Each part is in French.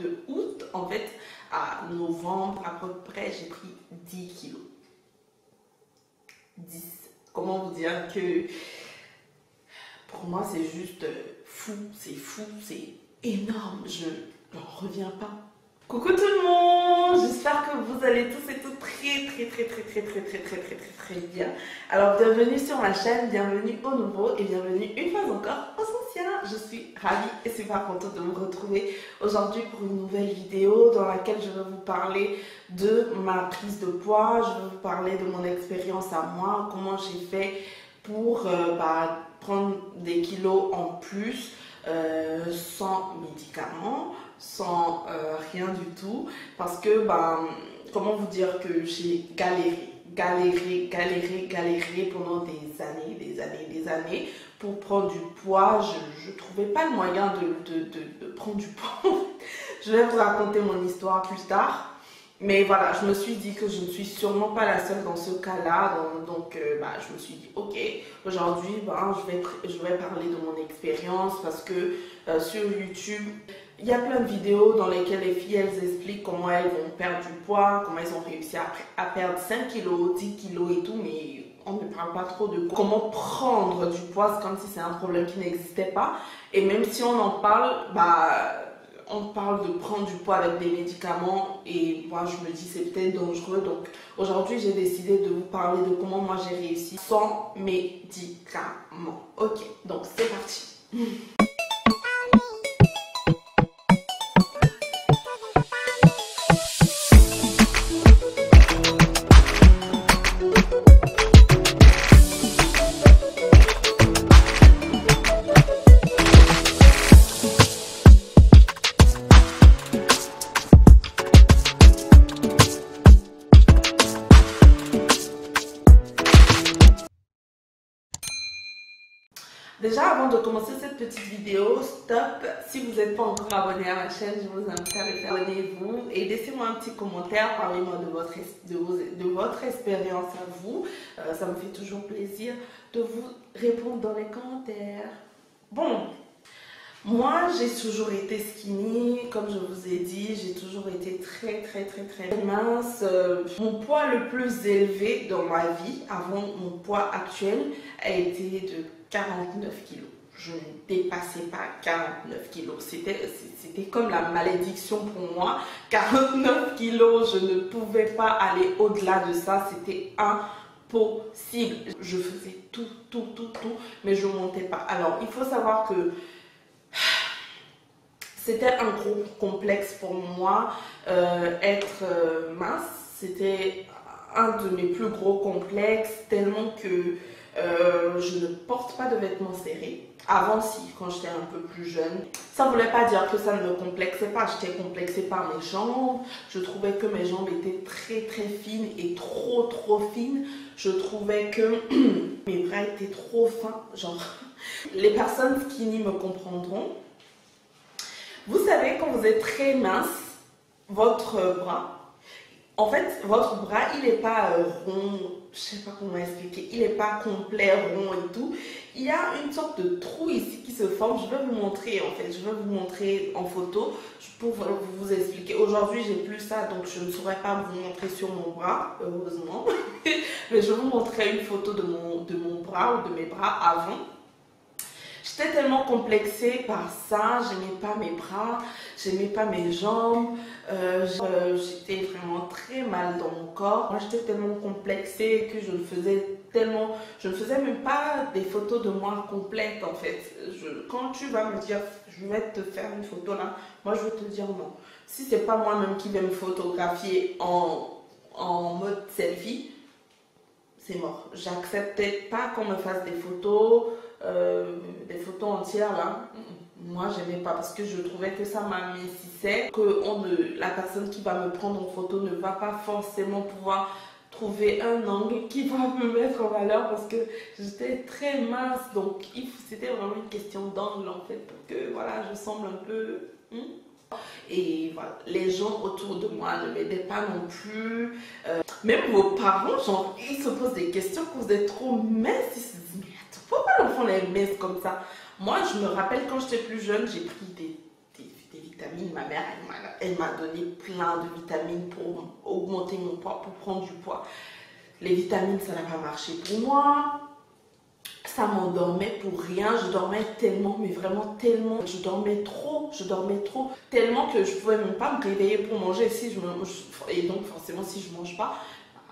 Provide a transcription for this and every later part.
de août, en fait, à novembre, à peu près, j'ai pris 10 kilos. 10. Comment vous dire que pour moi, c'est juste fou, c'est énorme. Je n'en reviens pas. Coucou tout le monde, j'espère que vous allez tous et toutes très bien. Alors bienvenue sur ma chaîne, bienvenue aux nouveaux et bienvenue une fois encore aux anciens. Je suis ravie et super contente de vous retrouver aujourd'hui pour une nouvelle vidéo dans laquelle je vais vous parler de ma prise de poids, je vais vous parler de mon expérience à moi, comment j'ai fait pour prendre des kilos en plus sans médicaments, sans rien du tout, parce que comment vous dire que j'ai galéré pendant des années pour prendre du poids. Je trouvais pas le moyen de prendre du poids. Je vais vous raconter mon histoire plus tard. Mais voilà, je me suis dit que je ne suis sûrement pas la seule dans ce cas-là. Donc, je me suis dit, ok, aujourd'hui, je vais parler de mon expérience parce que sur YouTube, il y a plein de vidéos dans lesquelles les filles, elles expliquent comment elles vont perdre du poids, comment elles ont réussi à perdre 5 kilos, 10 kilos et tout, mais on ne parle pas trop de comment prendre du poids. C'est comme si c'est un problème qui n'existait pas. Et même si on en parle, on parle de prendre du poids avec des médicaments et moi je me dis c'est peut-être dangereux. Donc aujourd'hui j'ai décidé de vous parler de comment moi j'ai réussi sans médicaments. Ok, donc c'est parti. Déjà, avant de commencer cette petite vidéo, stop, si vous n'êtes pas encore abonné à ma chaîne, je vous invite à le faire. Abonnez-vous et laissez-moi un petit commentaire, parlez-moi de votre expérience à vous. Ça me fait toujours plaisir de vous répondre dans les commentaires. Bon, moi j'ai toujours été skinny, comme je vous ai dit, j'ai toujours été très mince. Mon poids le plus élevé dans ma vie, avant mon poids actuel, a été de 49 kilos. Je ne dépassais pas 49 kilos. C'était comme la malédiction pour moi. 49 kilos, je ne pouvais pas aller au-delà de ça. C'était impossible. Je faisais tout, mais je ne montais pas. Alors, il faut savoir que c'était un gros complexe pour moi. Être mince, c'était un de mes plus gros complexes, tellement que je ne porte pas de vêtements serrés. Avant, si, quand j'étais un peu plus jeune. Ça ne voulait pas dire que ça ne me complexait pas. J'étais complexée par mes jambes. Je trouvais que mes jambes étaient très fines et trop fines. Je trouvais que mes bras étaient trop fins. Genre, les personnes skinny me comprendront. Vous savez, quand vous êtes très mince, votre bras, il n'est pas rond, je sais pas comment expliquer, il n'est pas complet, rond et tout. Il y a une sorte de trou ici qui se forme. Je vais vous montrer en photo pour vous expliquer. Aujourd'hui, j'ai plus ça, donc je ne saurais pas vous montrer sur mon bras, heureusement. Mais je vais vous montrer une photo de mon bras ou de mes bras avant. J'étais tellement complexée par ça, j'aimais pas mes bras, j'aimais pas mes jambes, j'étais vraiment très mal dans mon corps. Moi j'étais tellement complexée que je ne faisais même pas des photos de moi complètes en fait. Quand tu vas me dire je vais te faire une photo là, moi je vais te dire non. Si c'est pas moi-même qui vais me photographier en mode selfie, c'est mort. J'acceptais pas qu'on me fasse des photos entières là. Moi j'aimais pas parce que je trouvais que ça m'amincissait, que la personne qui va me prendre en photo ne va pas forcément pouvoir trouver un angle qui va me mettre en valeur parce que j'étais très mince. Donc c'était vraiment une question d'angle en fait, pour que voilà, je semble un peu et voilà, les gens autour de moi ne m'aidaient pas non plus. Même vos parents, genre, ils se posent des questions que vous êtes trop mince. Ils se disent, mais attends, pourquoi l'enfant est mince comme ça? Moi, je me rappelle quand j'étais plus jeune, j'ai pris des vitamines. Ma mère, elle m'a donné plein de vitamines pour augmenter mon poids, pour prendre du poids. Les vitamines, ça n'a pas marché pour moi. Ça m'endormait pour rien, je dormais tellement, mais vraiment tellement, je dormais trop, tellement que je pouvais même pas me réveiller pour manger. Et donc forcément, si je mange pas,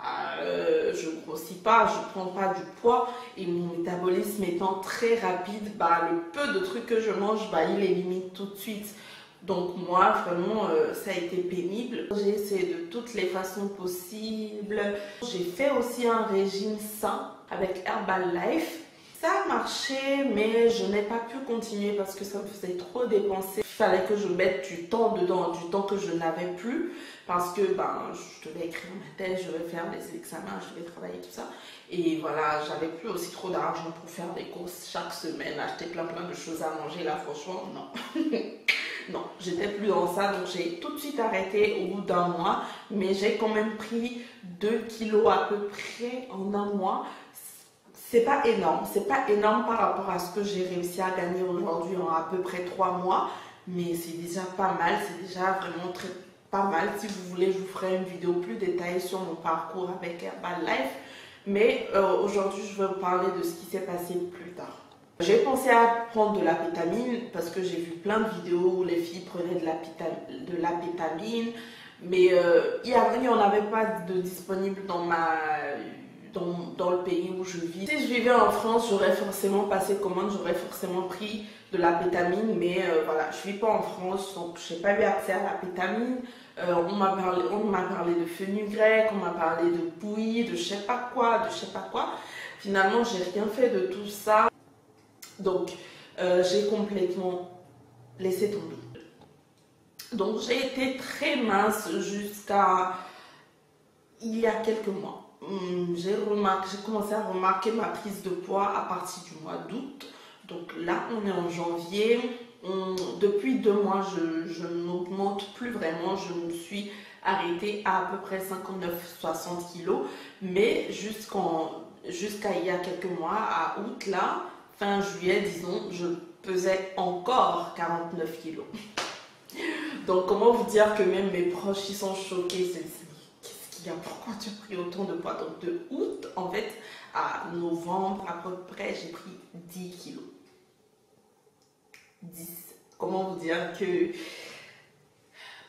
je grossis pas, je prends pas du poids, et mon métabolisme étant très rapide, le peu de trucs que je mange, il élimine tout de suite. Donc moi, vraiment, ça a été pénible. J'ai essayé de toutes les façons possibles. J'ai fait aussi un régime sain avec Herbalife. Ça a marché, mais je n'ai pas pu continuer parce que ça me faisait trop dépenser. Il fallait que je mette du temps dedans, du temps que je n'avais plus, parce que je devais écrire ma thèse, je devais faire des examens, je devais travailler, tout ça. Et voilà, j'avais plus aussi trop d'argent pour faire des courses chaque semaine, acheter plein de choses à manger. Là, franchement, non. Non, j'étais plus dans ça, donc j'ai tout de suite arrêté au bout d'un mois, mais j'ai quand même pris 2 kilos à peu près en un mois. C'est pas énorme par rapport à ce que j'ai réussi à gagner aujourd'hui en à peu près 3 mois, mais c'est déjà pas mal, c'est déjà vraiment très pas mal. Si vous voulez, je vous ferai une vidéo plus détaillée sur mon parcours avec Herbalife, mais aujourd'hui, je vais vous parler de ce qui s'est passé plus tard. J'ai pensé à prendre de la pétamine parce que j'ai vu plein de vidéos où les filles prenaient de la pétamine, mais il n'y en avait pas de disponible dans le pays où je vis. Si je vivais en France, j'aurais forcément passé commande, j'aurais forcément pris de la pétamine, mais voilà, je ne vis pas en France, donc je n'ai pas eu accès à la pétamine. On m'a parlé de fenugrec, on m'a parlé de bouillie, de je sais pas quoi. Finalement, j'ai rien fait de tout ça. Donc, j'ai complètement laissé tomber. Donc, j'ai été très mince jusqu'à il y a quelques mois. J'ai commencé à remarquer ma prise de poids à partir du mois d'août. Donc là, on est en janvier. Depuis 2 mois, je n'augmente plus vraiment. Je me suis arrêtée à peu près 59-60 kilos. Mais jusqu'à il y a quelques mois, à août, là, fin juillet, disons, je pesais encore 49 kilos. Donc, comment vous dire que même mes proches, ils sont choqués. Qu'est-ce qu'il y a? Pourquoi tu as pris autant de poids? Donc, de août, en fait, à novembre, à peu près, j'ai pris 10 kilos. 10. Comment vous dire que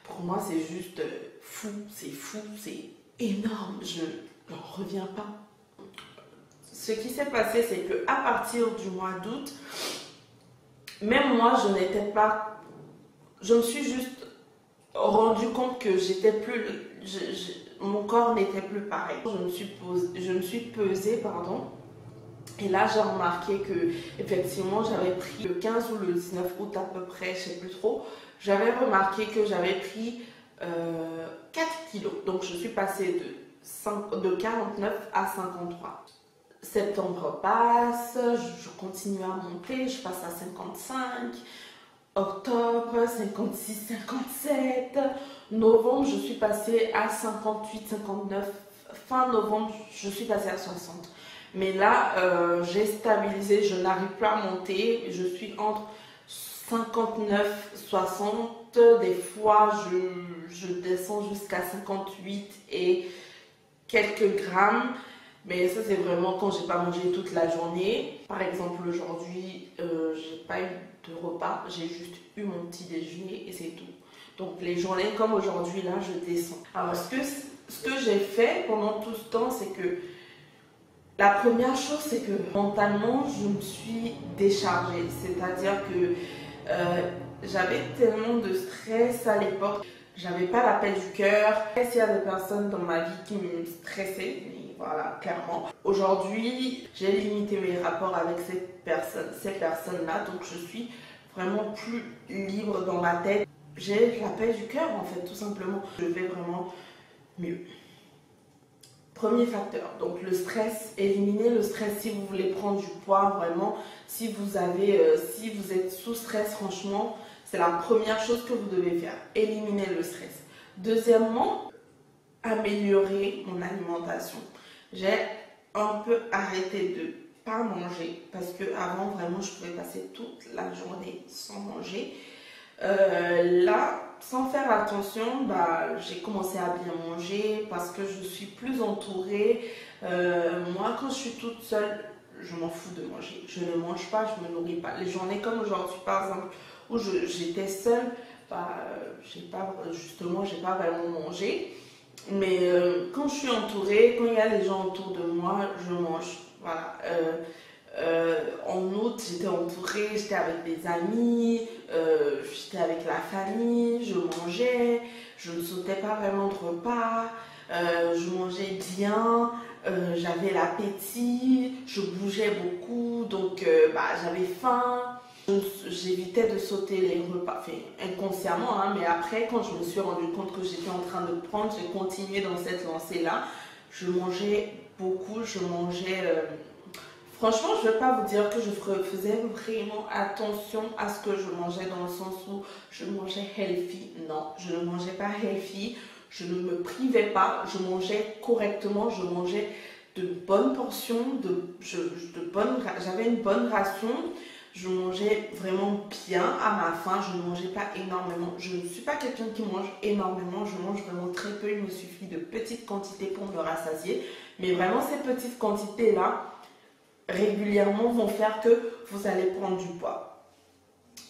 pour moi, c'est juste fou, c'est énorme. Je n'en reviens pas. Ce qui s'est passé, c'est que à partir du mois d'août, même moi, je me suis juste rendu compte que mon corps n'était plus pareil. Je me suis pesée, pardon. Et là, j'ai remarqué que effectivement, j'avais pris le 15 ou le 19 août à peu près, je ne sais plus trop. J'avais remarqué que j'avais pris 4 kilos. Donc, je suis passée de 49 à 53. Septembre passe, je continue à monter, je passe à 55. Octobre, 56, 57. Novembre, je suis passée à 58, 59. Fin novembre, je suis passée à 60. Mais là, j'ai stabilisé, je n'arrive plus à monter. Je suis entre 59, 60. Des fois, je descends jusqu'à 58 et quelques grammes. Mais ça, c'est vraiment quand j'ai pas mangé toute la journée. Par exemple, aujourd'hui, j'ai pas eu de repas. J'ai juste eu mon petit déjeuner et c'est tout. Donc, les journées comme aujourd'hui, là, je descends. Alors, ce que j'ai fait pendant tout ce temps, c'est que la première chose, c'est que mentalement, je me suis déchargée. C'est-à-dire que j'avais tellement de stress à l'époque. J'avais pas l'appel du cœur. Il y a des personnes dans ma vie qui me stressaient, voilà, clairement. Aujourd'hui, j'ai limité mes rapports avec ces personnes-là, donc je suis vraiment plus libre dans ma tête. J'ai l'appel du cœur, en fait, tout simplement. Je vais vraiment mieux. Premier facteur, donc le stress, éliminer le stress si vous voulez prendre du poids, vraiment, si vous êtes sous stress, franchement, c'est la première chose que vous devez faire, éliminer le stress. Deuxièmement, améliorer mon alimentation. J'ai un peu arrêté de pas manger parce que avant vraiment je pouvais passer toute la journée sans manger. Là, sans faire attention, bah, j'ai commencé à bien manger parce que je suis plus entourée. Moi, quand je suis toute seule, je m'en fous de manger. Je ne mange pas, je me nourris pas. Les journées comme aujourd'hui, par exemple, où j'étais seule, bah, j'ai pas vraiment mangé. Mais quand je suis entourée, quand il y a les gens autour de moi, je mange. Voilà. En août, j'étais entourée, j'étais avec des amis, j'étais avec la famille, je mangeais, je ne sautais pas vraiment de repas, je mangeais bien, j'avais l'appétit, je bougeais beaucoup, donc bah, j'avais faim. J'évitais de sauter les repas, enfin, inconsciemment, hein, mais après, quand je me suis rendu compte que j'étais en train de prendre, j'ai continué dans cette lancée-là. Je mangeais beaucoup, je mangeais. Franchement, je ne vais pas vous dire que je faisais vraiment attention à ce que je mangeais dans le sens où je mangeais healthy. Non, je ne mangeais pas healthy. Je ne me privais pas. Je mangeais correctement. Je mangeais de bonnes portions. J'avais une bonne ration. Je mangeais vraiment bien à ma faim. Je ne mangeais pas énormément. Je ne suis pas quelqu'un qui mange énormément. Je mange vraiment très peu. Il me suffit de petites quantités pour me rassasier. Mais vraiment, ces petites quantités-là, régulièrement, vont faire que vous allez prendre du poids.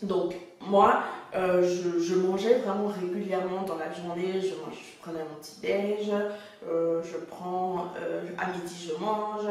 Donc, moi, je mangeais vraiment régulièrement dans la journée. Je prenais mon petit-déj. À midi, je mange.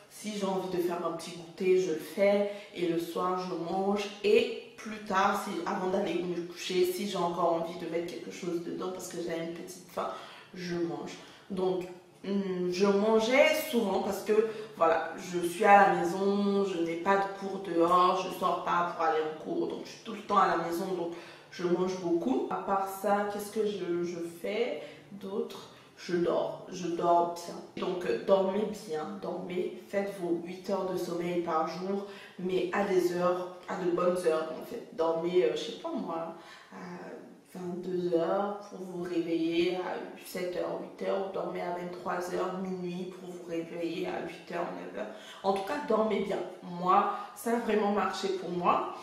Si j'ai envie de faire un petit goûter, je le fais. Et le soir, je mange. Et plus tard, avant d'aller me coucher, si j'ai encore envie de mettre quelque chose dedans parce que j'ai une petite faim, je mange. Donc, je mangeais souvent parce que voilà, je suis à la maison, je n'ai pas de cours dehors, je ne sors pas pour aller en cours, donc je suis tout le temps à la maison, donc je mange beaucoup. À part ça, qu'est-ce que je fais d'autre? Je dors bien. Donc dormez bien, dormez, faites vos 8 heures de sommeil par jour, mais à de bonnes heures en fait. Dormez, je sais pas moi, à 22 heures pour vous réveiller à 7 heures, 8 heures, ou dormez à 23 heures, minuit pour vous réveiller à 8 heures, 9 heures. En tout cas, dormez bien. Moi, ça a vraiment marché pour moi.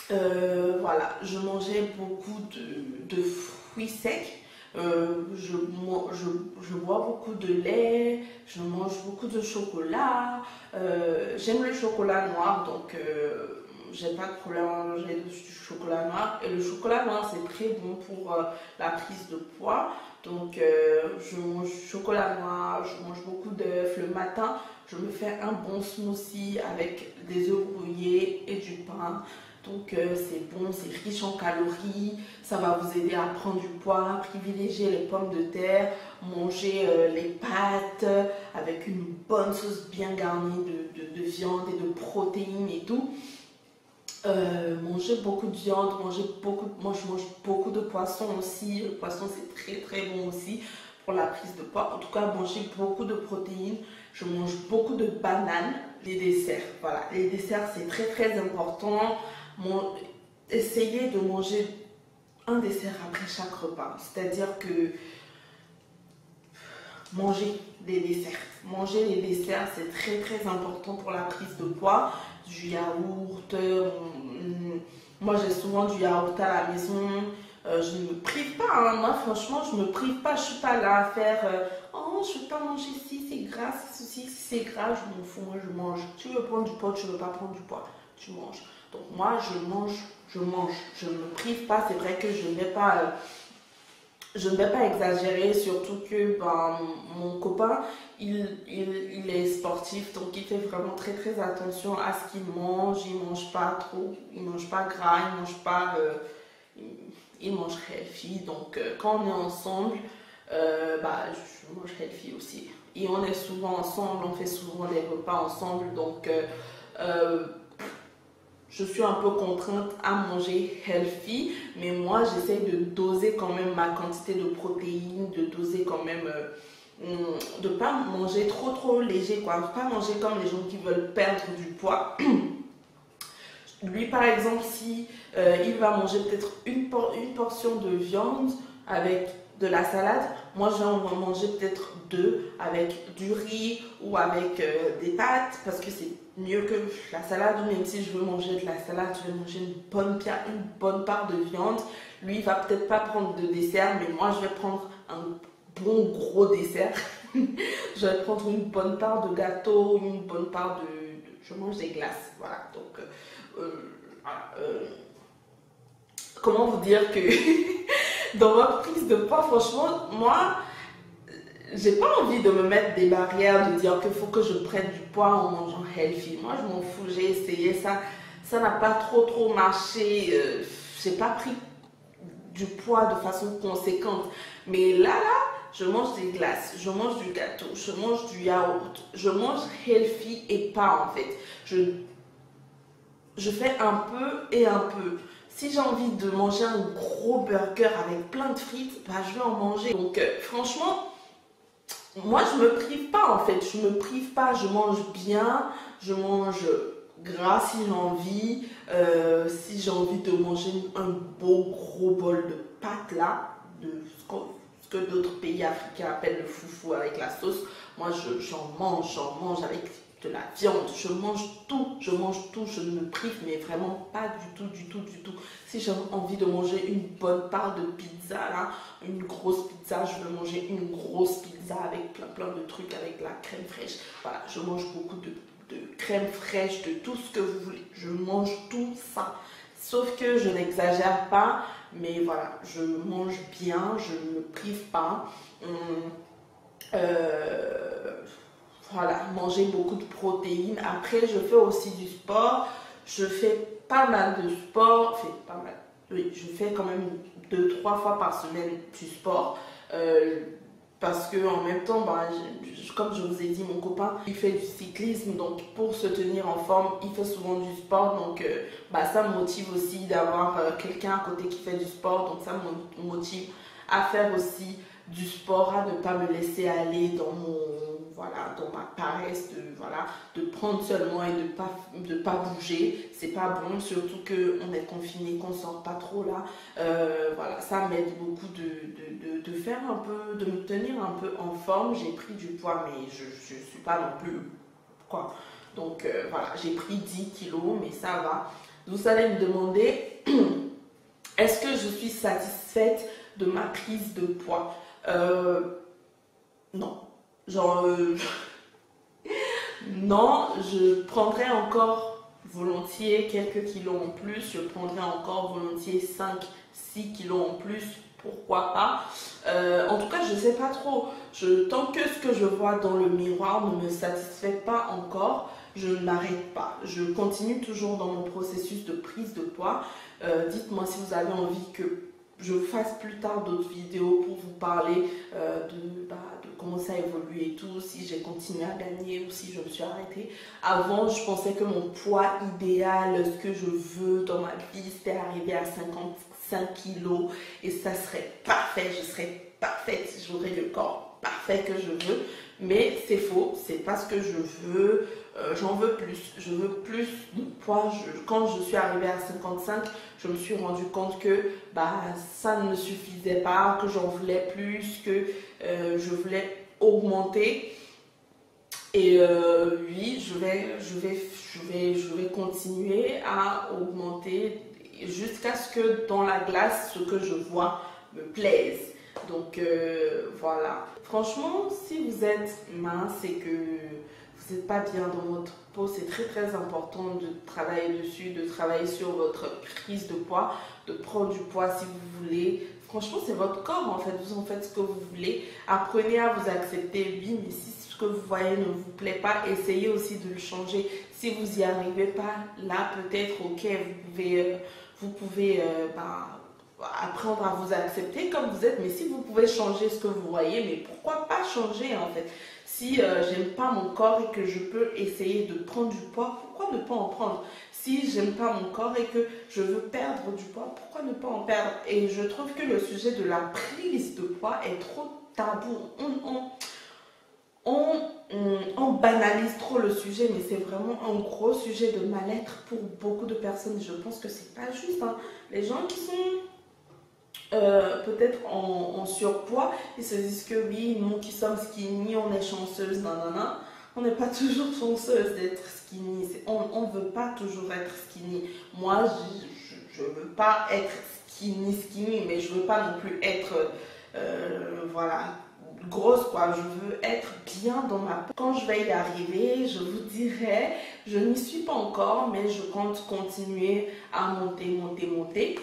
Voilà, je mangeais beaucoup de fruits secs. Je bois beaucoup de lait, je mange beaucoup de chocolat. J'aime le chocolat noir, donc j'ai pas de problème à manger du chocolat noir. Et le chocolat noir, c'est très bon pour la prise de poids. Donc, je mange du chocolat noir, je mange beaucoup d'œufs. Le matin, je me fais un bon smoothie avec des œufs brouillés et du pain. Donc, c'est bon, c'est riche en calories. Ça va vous aider à prendre du poids. Privilégier les pommes de terre, manger les pâtes avec une bonne sauce bien garnie de viande et de protéines et tout. Manger beaucoup de viande, moi je mange beaucoup de poisson aussi. Le poisson c'est très très bon aussi pour la prise de poids. En tout cas, manger beaucoup de protéines. Je mange beaucoup de bananes. Les desserts, voilà, les desserts c'est très très important. Essayez de manger un dessert après chaque repas. C'est-à-dire que manger des desserts. Manger les desserts, c'est très très important pour la prise de poids. Du yaourt, moi j'ai souvent du yaourt à la maison. Je ne me prive pas, hein. Moi franchement je ne me prive pas. Je ne suis pas là à faire oh je ne veux pas manger ci, c'est gras, c'est ceci, c'est gras, je m'en fous, moi je mange. Tu veux prendre du poids, tu ne veux pas prendre du poids, tu manges. Donc moi je mange, je ne me prive pas. C'est vrai que je ne vais pas exagérer, surtout que ben, mon copain, il est sportif, donc il fait vraiment très très attention à ce qu'il mange. Il mange pas trop, il mange pas gras, il mange healthy. Donc quand on est ensemble, bah, je mange healthy aussi. Et on est souvent ensemble, on fait souvent les repas ensemble, donc je suis un peu contrainte à manger healthy, mais moi j'essaie de doser quand même ma quantité de protéines, de doser quand même, de pas manger trop léger, quoi. Pas manger comme les gens qui veulent perdre du poids. Lui par exemple, si il va manger peut-être une portion de viande avec de la salade, moi je vais en manger peut-être deux avec du riz ou avec des pâtes parce que c'est mieux que la salade. Ou même si je veux manger de la salade, je vais manger une bonne part de viande. Lui, il va peut-être pas prendre de dessert, mais moi je vais prendre un bon gros dessert. Je vais prendre une bonne part de gâteau, une bonne part je mange des glaces. Voilà, donc voilà, comment vous dire que dans ma prise de poids, franchement, moi, j'ai pas envie de me mettre des barrières, de dire qu'il faut que je prenne du poids en mangeant healthy. Moi, je m'en fous, j'ai essayé ça. Ça n'a pas trop marché. J'ai pas pris du poids de façon conséquente. Mais là, je mange des glaces, je mange du gâteau, je mange du yaourt, je mange healthy et pas en fait. Je fais un peu et un peu. Si j'ai envie de manger un gros burger avec plein de frites, bah, je vais en manger. Donc franchement, moi je me prive pas en fait. Je me prive pas, je mange bien, je mange gras si j'ai envie. Si j'ai envie de manger un beau gros bol de pâtes là, de ce que d'autres pays africains appellent le foufou avec la sauce, moi j'en mange avec de la viande, je mange tout, je ne me prive mais vraiment pas du tout. Si j'ai envie de manger une bonne part de pizza là, une grosse pizza, je veux manger une grosse pizza avec plein de trucs, avec la crème fraîche. Voilà, je mange beaucoup de crème fraîche, de tout ce que vous voulez, je mange tout ça. Sauf que je n'exagère pas, mais voilà, je mange bien, je ne me prive pas. Voilà, manger beaucoup de protéines. Après, je fais aussi du sport. Je fais pas mal de sport. Enfin, pas mal. Oui, je fais quand même 2-3 fois par semaine du sport. Parce que en même temps, bah, comme je vous ai dit, mon copain, il fait du cyclisme. Donc, pour se tenir en forme, il fait souvent du sport. Donc, bah, ça me motive aussi d'avoir quelqu'un à côté qui fait du sport. Donc, ça me motive à faire aussi du sport, à ne pas me laisser aller dans dans ma paresse de prendre seulement et de pas bouger. C'est pas bon, surtout qu'on est confiné, qu'on sort pas trop là. Voilà, ça m'aide beaucoup de faire un peu, de me tenir un peu en forme. J'ai pris du poids, mais je suis pas non plus quoi. Donc voilà, j'ai pris 10 kilos, mais ça va. Vous allez me demander, est-ce que je suis satisfaite de ma prise de poids? Non. Genre, non, je prendrais encore volontiers quelques kilos en plus. Je prendrais encore volontiers 5-6 kilos en plus. Pourquoi pas? En tout cas, je ne sais pas trop. Tant que ce que je vois dans le miroir ne me satisfait pas encore, je n'arrête pas. Je continue toujours dans mon processus de prise de poids. Dites-moi si vous avez envie que je fasse plus tard d'autres vidéos pour vous parler de comment ça évolue et tout, si j'ai continué à gagner ou si je me suis arrêtée. Avant, je pensais que mon poids idéal, ce que je veux dans ma vie, c'était arriver à 55 kilos et ça serait parfait, je serais parfaite, j'aurais le corps parfait que je veux. Mais c'est faux, c'est pas ce que je veux. J'en veux plus, je veux plus de poids. Quand je suis arrivée à 55, je me suis rendu compte que ça ne me suffisait pas, que j'en voulais plus, que je voulais augmenter. Et oui, je vais continuer à augmenter jusqu'à ce que dans la glace, ce que je vois me plaise. Donc voilà. Franchement, si vous êtes mince et que vous n'êtes pas bien dans votre peau, c'est très important de travailler dessus, de travailler sur votre prise de poids, de prendre du poids si vous voulez. Franchement, c'est votre corps en fait, vous en faites ce que vous voulez. Apprenez à vous accepter, oui, mais si ce que vous voyez ne vous plaît pas, essayez aussi de le changer. Si vous n'y arrivez pas, là peut-être, ok, vous pouvez apprendre à vous accepter comme vous êtes, mais si vous pouvez changer ce que vous voyez, mais pourquoi pas changer en fait? Si j'aime pas mon corps et que je peux essayer de prendre du poids, pourquoi ne pas en prendre? Si j'aime pas mon corps et que je veux perdre du poids, pourquoi ne pas en perdre? Et je trouve que le sujet de la prise de poids est trop tabou. On banalise trop le sujet, mais c'est vraiment un gros sujet de mal-être pour beaucoup de personnes. Je pense que c'est pas juste, hein. Les gens qui sont peut-être en surpoids, ils se disent que oui, nous qui sommes skinny, on est chanceuse, non, non, non. On n'est pas toujours chanceuse d'être skinny. On ne veut pas toujours être skinny. Moi, je ne veux pas être skinny, mais je ne veux pas non plus être, voilà, grosse, quoi. Je veux être bien dans ma peau. Quand je vais y arriver, je vous dirai, je n'y suis pas encore, mais je compte continuer à monter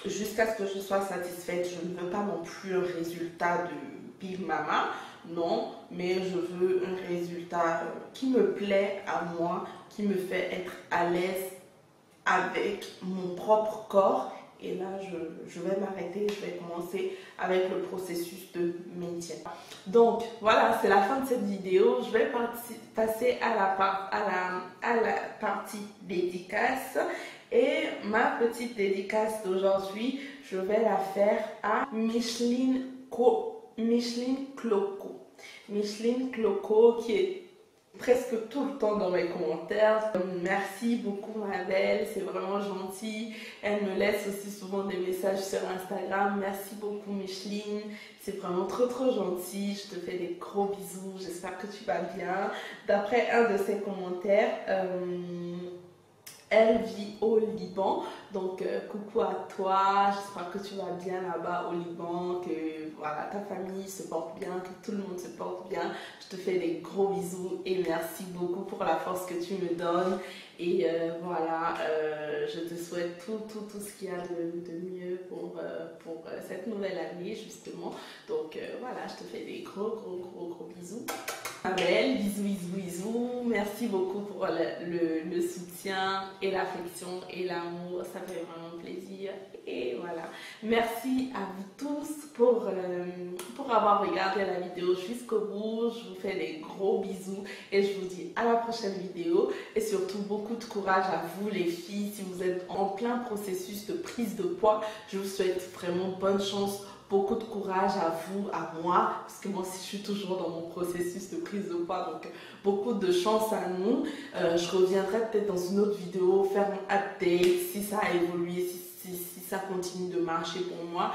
jusqu'à ce que je sois satisfaite. Je ne veux pas non plus un résultat de Big Mama, non, mais je veux un résultat qui me plaît à moi, qui me fait être à l'aise avec mon propre corps. Et là, je vais m'arrêter, je vais commencer avec le processus de maintien. Donc, voilà, c'est la fin de cette vidéo. Je vais passer à la partie dédicace. Et ma petite dédicace d'aujourd'hui, je vais la faire à Micheline Cloco. Micheline Cloco qui est presque tout le temps dans mes commentaires. Merci beaucoup ma belle, c'est vraiment gentil. Elle me laisse aussi souvent des messages sur Instagram. Merci beaucoup Micheline, c'est vraiment trop gentil. Je te fais des gros bisous, j'espère que tu vas bien. D'après un de ses commentaires, elle vit au Liban, donc coucou à toi, j'espère que tu vas bien là-bas au Liban, que voilà, ta famille se porte bien, que tout le monde se porte bien. Je te fais des gros bisous et merci beaucoup pour la force que tu me donnes. Et voilà, je te souhaite tout ce qu'il y a de mieux pour cette nouvelle année justement. Donc voilà, je te fais des gros bisous. Ma belle, bisous. Merci beaucoup pour le soutien et l'affection et l'amour. Ça fait vraiment plaisir. Et voilà. Merci à vous tous pour avoir regardé la vidéo jusqu'au bout. Je vous fais des gros bisous et je vous dis à la prochaine vidéo. Et surtout, beaucoup de courage à vous les filles. Si vous êtes en plein processus de prise de poids, je vous souhaite vraiment bonne chance. Beaucoup de courage à vous, à moi, parce que moi aussi je suis toujours dans mon processus de prise de poids, donc beaucoup de chance à nous. Je reviendrai peut-être dans une autre vidéo, faire un update, si ça a évolué, si ça continue de marcher pour moi.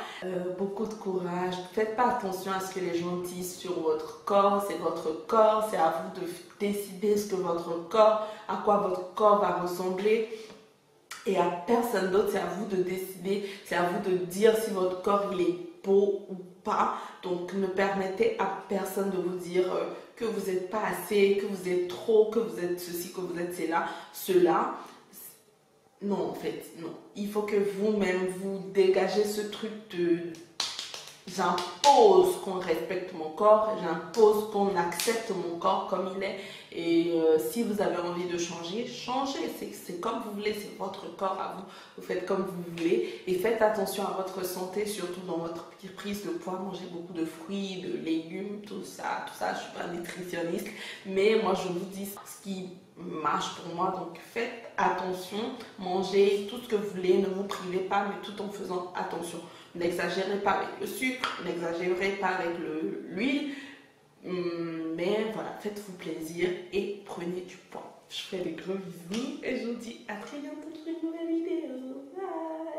Beaucoup de courage, faites pas attention à ce que les gens disent sur votre corps, c'est votre corps, c'est à vous de décider ce que votre corps, à quoi votre corps va ressembler. Et à personne d'autre, c'est à vous de décider, c'est à vous de dire si votre corps il est beau ou pas. Donc ne permettez à personne de vous dire que vous n'êtes pas assez, que vous êtes trop, que vous êtes ceci, que vous êtes cela. Non, en fait, non. Il faut que vous-même vous dégagez ce truc de j'impose qu'on respecte mon corps, j'impose qu'on accepte mon corps comme il est. Et si vous avez envie de changer, changez. C'est comme vous voulez, c'est votre corps à vous. Vous faites comme vous voulez. Et faites attention à votre santé, surtout dans votre prise de poids. Mangez beaucoup de fruits, de légumes, tout ça. Je ne suis pas nutritionniste. Mais moi, je vous dis ce qui marche pour moi. Donc faites attention. Mangez tout ce que vous voulez. Ne vous privez pas, mais tout en faisant attention. N'exagérez pas avec le sucre, n'exagérez pas avec l'huile, mais voilà, faites-vous plaisir et prenez du poids. Je fais des gros bisous et je vous dis à très bientôt pour une nouvelle vidéo. Bye.